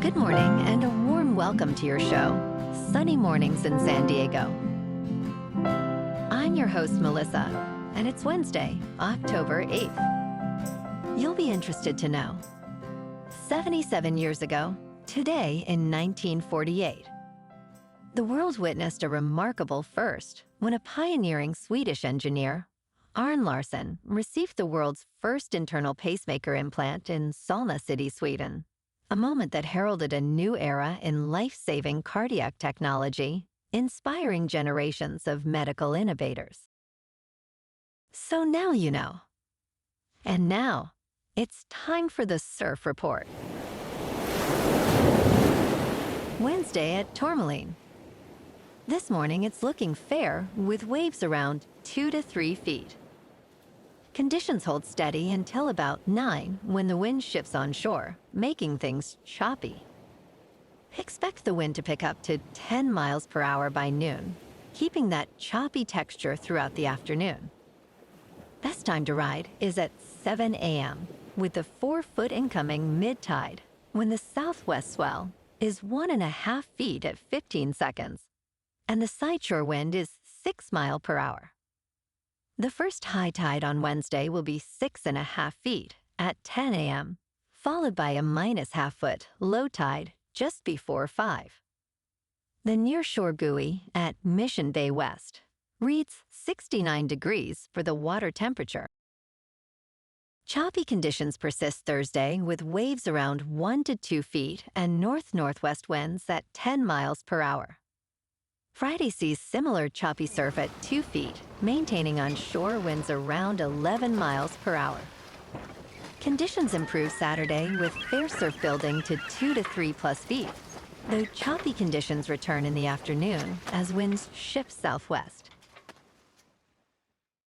Good morning and a warm welcome to your show, Sunny Mornings in San Diego. I'm your host, Melissa, and it's Wednesday, October 8th. You'll be interested to know, 77 years ago, today in 1948, the world witnessed a remarkable first when a pioneering Swedish engineer, Arne Larsson, received the world's first internal pacemaker implant in Solna City, Sweden. A moment that heralded a new era in life-saving cardiac technology, inspiring generations of medical innovators. So now you know. And now, it's time for the Surf Report. Wednesday at Tourmaline. This morning it's looking fair with waves around 2 to 3 feet. Conditions hold steady until about 9 when the wind shifts onshore, making things choppy. Expect the wind to pick up to 10 miles per hour by noon, keeping that choppy texture throughout the afternoon. Best time to ride is at 7 a.m. with the 4-foot incoming mid-tide when the southwest swell is 1.5 feet at 15 seconds, and the sideshore wind is 6 miles per hour. The first high tide on Wednesday will be 6.5 feet at 10 a.m., followed by a -0.5 foot low tide just before 5. The nearshore buoy at Mission Bay West reads 69 degrees for the water temperature. Choppy conditions persist Thursday with waves around 1 to 2 feet and north-northwest winds at 10 miles per hour. Friday sees similar choppy surf at 2 feet, maintaining on-shore winds around 11 miles per hour. Conditions improve Saturday with fair surf building to 2 to 3 plus feet, though choppy conditions return in the afternoon as winds shift southwest.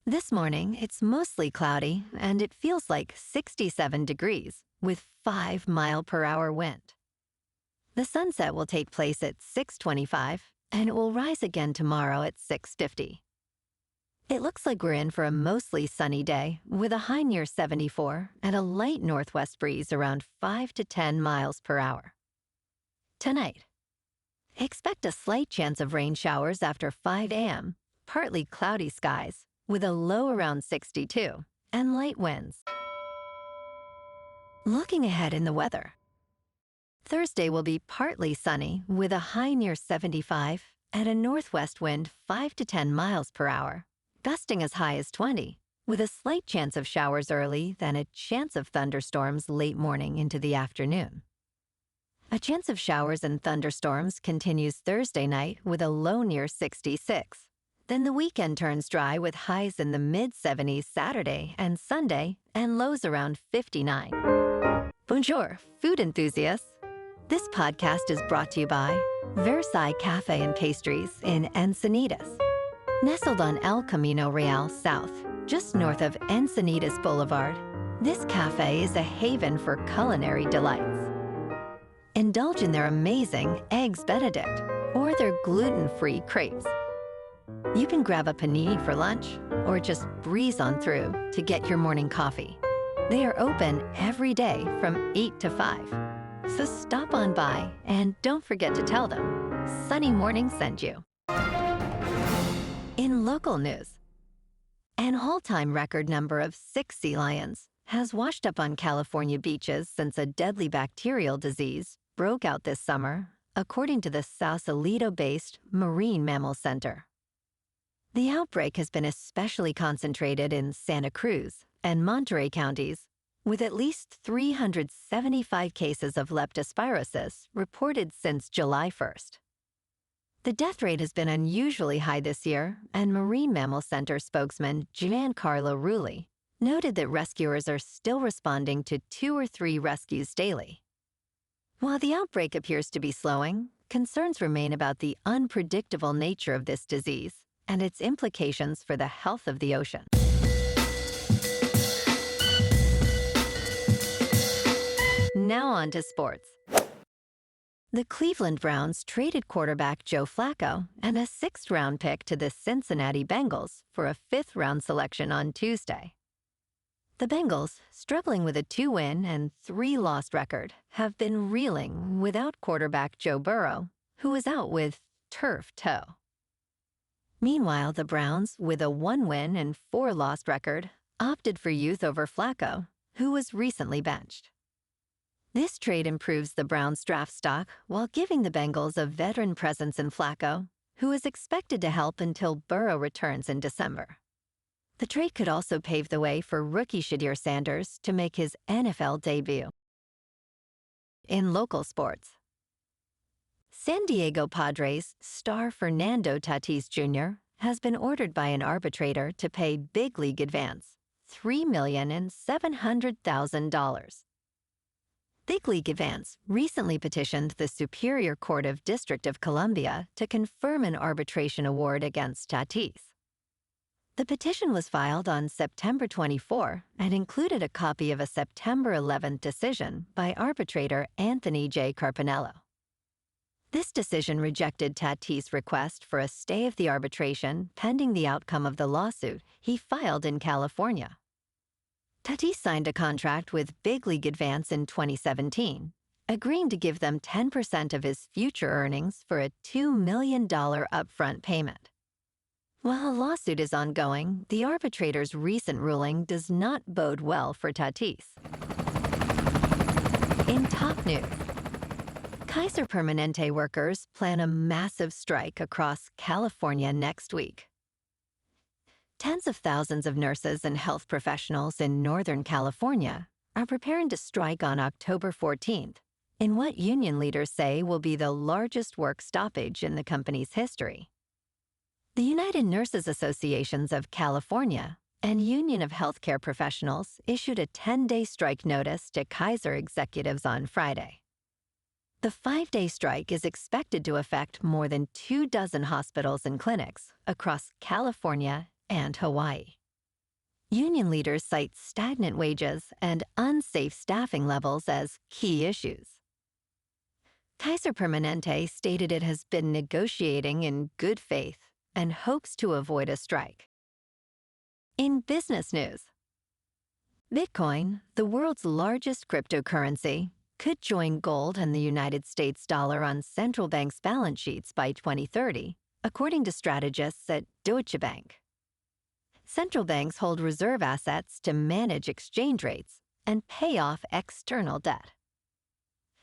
This morning, it's mostly cloudy and it feels like 67 degrees with 5 mile per hour wind. The sunset will take place at 6:25 and it will rise again tomorrow at 6:50. It looks like we're in for a mostly sunny day with a high near 74 and a light northwest breeze around 5 to 10 miles per hour. Tonight, expect a slight chance of rain showers after 5 a.m., partly cloudy skies with a low around 62 and light winds. Looking ahead in the weather, Thursday will be partly sunny with a high near 75 and a northwest wind 5 to 10 miles per hour, gusting as high as 20, with a slight chance of showers early, then a chance of thunderstorms late morning into the afternoon. A chance of showers and thunderstorms continues Thursday night with a low near 66. Then the weekend turns dry with highs in the mid-70s Saturday and Sunday and lows around 59. Bonjour, food enthusiasts. This podcast is brought to you by Versailles Cafe and Pastries in Encinitas. Nestled on El Camino Real South, just north of Encinitas Boulevard, this cafe is a haven for culinary delights. Indulge in their amazing Eggs Benedict or their gluten-free crepes. You can grab a panini for lunch or just breeze on through to get your morning coffee. They are open every day from 8 to 5. So stop on by and don't forget to tell them Sunny Morning sent you. In local news, an all-time record number of 6 sea lions has washed up on California beaches since a deadly bacterial disease broke out this summer, according to the Sausalito-based Marine Mammal Center. The outbreak has been especially concentrated in Santa Cruz and Monterey counties, with at least 375 cases of leptospirosis reported since July 1st. The death rate has been unusually high this year, and Marine Mammal Center spokesman Giancarlo Rulli noted that rescuers are still responding to 2 or 3 rescues daily. While the outbreak appears to be slowing, concerns remain about the unpredictable nature of this disease and its implications for the health of the ocean. Now on to sports. The Cleveland Browns traded quarterback Joe Flacco and a 6th-round pick to the Cincinnati Bengals for a 5th-round selection on Tuesday. The Bengals, struggling with a 2-win and 3-loss record, have been reeling without quarterback Joe Burrow, who is out with turf toe. Meanwhile, the Browns, with a 1-win and 4-loss record, opted for youth over Flacco, who was recently benched. This trade improves the Browns' draft stock while giving the Bengals a veteran presence in Flacco, who is expected to help until Burrow returns in December. The trade could also pave the way for rookie Shedeur Sanders to make his NFL debut. In local sports, San Diego Padres star Fernando Tatis Jr. has been ordered by an arbitrator to pay big league advance $3,700,000. Big League Advance recently petitioned the Superior Court of District of Columbia to confirm an arbitration award against Tatis. The petition was filed on September 24 and included a copy of a September 11th decision by arbitrator Anthony J. Carpinello. This decision rejected Tatis' request for a stay of the arbitration pending the outcome of the lawsuit he filed in California. Tatis signed a contract with Big League Advance in 2017, agreeing to give them 10% of his future earnings for a $2 million upfront payment. While a lawsuit is ongoing, the arbitrator's recent ruling does not bode well for Tatis. In top news, Kaiser Permanente workers plan a massive strike across California next week. Tens of thousands of nurses and health professionals in Northern California are preparing to strike on October 14th in what union leaders say will be the largest work stoppage in the company's history. The United Nurses Associations of California and Union of Healthcare Professionals issued a 10-day strike notice to Kaiser executives on Friday. The 5-day strike is expected to affect more than 24 hospitals and clinics across California and Hawaii. Union leaders cite stagnant wages and unsafe staffing levels as key issues. Kaiser Permanente stated it has been negotiating in good faith and hopes to avoid a strike. In business news, Bitcoin, the world's largest cryptocurrency, could join gold and the United States dollar on central banks' balance sheets by 2030, according to strategists at Deutsche Bank. Central banks hold reserve assets to manage exchange rates and pay off external debt.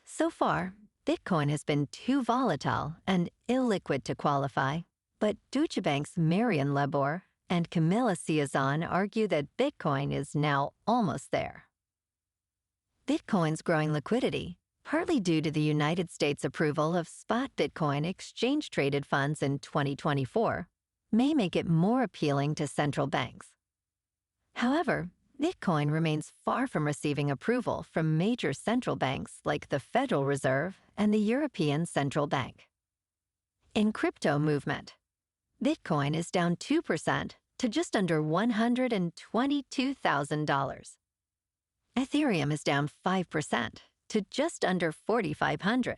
So far, Bitcoin has been too volatile and illiquid to qualify, but Deutsche Bank's Marion Lebor and Camilla Ciazon argue that Bitcoin is now almost there. Bitcoin's growing liquidity, partly due to the United States' approval of spot Bitcoin exchange-traded funds in 2024, may make it more appealing to central banks. However, Bitcoin remains far from receiving approval from major central banks like the Federal Reserve and the European Central Bank. In crypto movement, Bitcoin is down 2% to just under $122,000. Ethereum is down 5% to just under $4,500.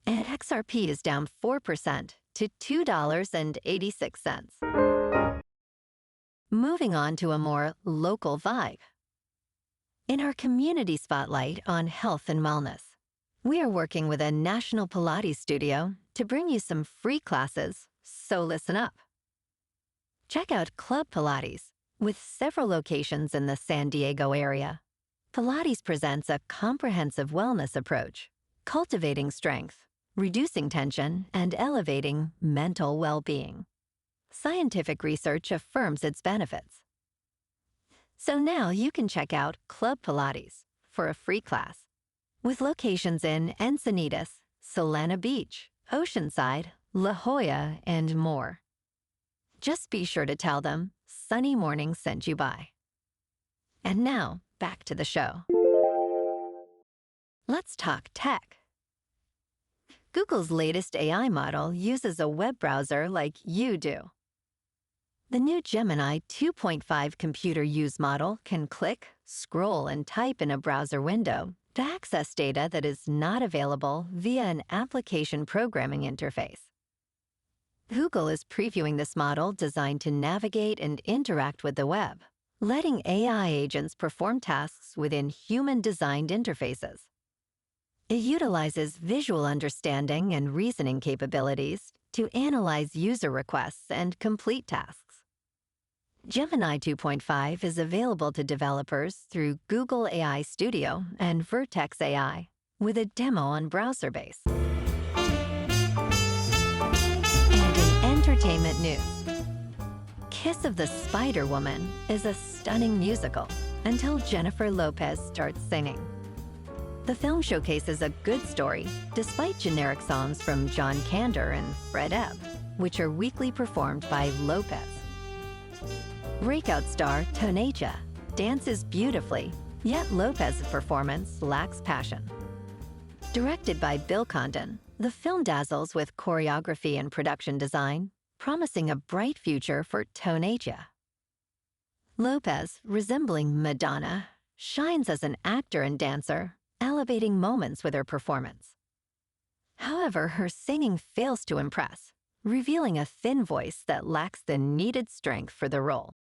And XRP is down 4% to $2.86. Moving on to a more local vibe. In our community spotlight on health and wellness, we are working with a national Pilates studio to bring you some free classes, so listen up. Check out Club Pilates, with several locations in the San Diego area. Pilates presents a comprehensive wellness approach, cultivating strength, reducing tension, and elevating mental well-being. Scientific research affirms its benefits. So now you can check out Club Pilates for a free class, with locations in Encinitas, Solana Beach, Oceanside, La Jolla, and more. Just be sure to tell them Sunny Morning sent you by. And now, back to the show. Let's talk tech. Google's latest AI model uses a web browser like you do. The new Gemini 2.5 computer use model can click, scroll, and type in a browser window to access data that is not available via an application programming interface. Google is previewing this model designed to navigate and interact with the web, letting AI agents perform tasks within human-designed interfaces. It utilizes visual understanding and reasoning capabilities to analyze user requests and complete tasks. Gemini 2.5 is available to developers through Google AI Studio and Vertex AI, with a demo on browser base. And in entertainment news, Kiss of the Spider Woman is a stunning musical until Jennifer Lopez starts singing. The film showcases a good story, despite generic songs from John Kander and Fred Ebb, which are weekly performed by Lopez. Breakout star Tonacia dances beautifully, yet Lopez's performance lacks passion. Directed by Bill Condon, the film dazzles with choreography and production design, promising a bright future for Tonacia. Lopez, resembling Madonna, shines as an actor and dancer, elevating moments with her performance. However, her singing fails to impress, revealing a thin voice that lacks the needed strength for the role.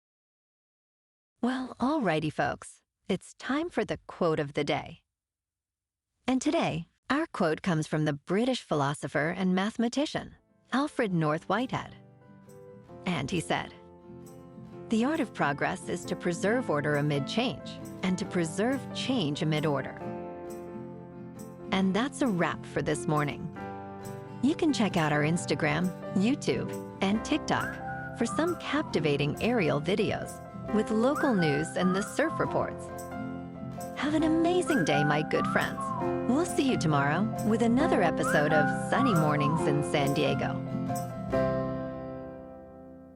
Well, alrighty folks, it's time for the quote of the day. And today, our quote comes from the British philosopher and mathematician, Alfred North Whitehead. And he said, "The art of progress is to preserve order amid change, and to preserve change amid order." And that's a wrap for this morning. You can check out our Instagram, YouTube, and TikTok for some captivating aerial videos with local news and the surf reports. Have an amazing day, my good friends. We'll see you tomorrow with another episode of Sunny Mornings in San Diego.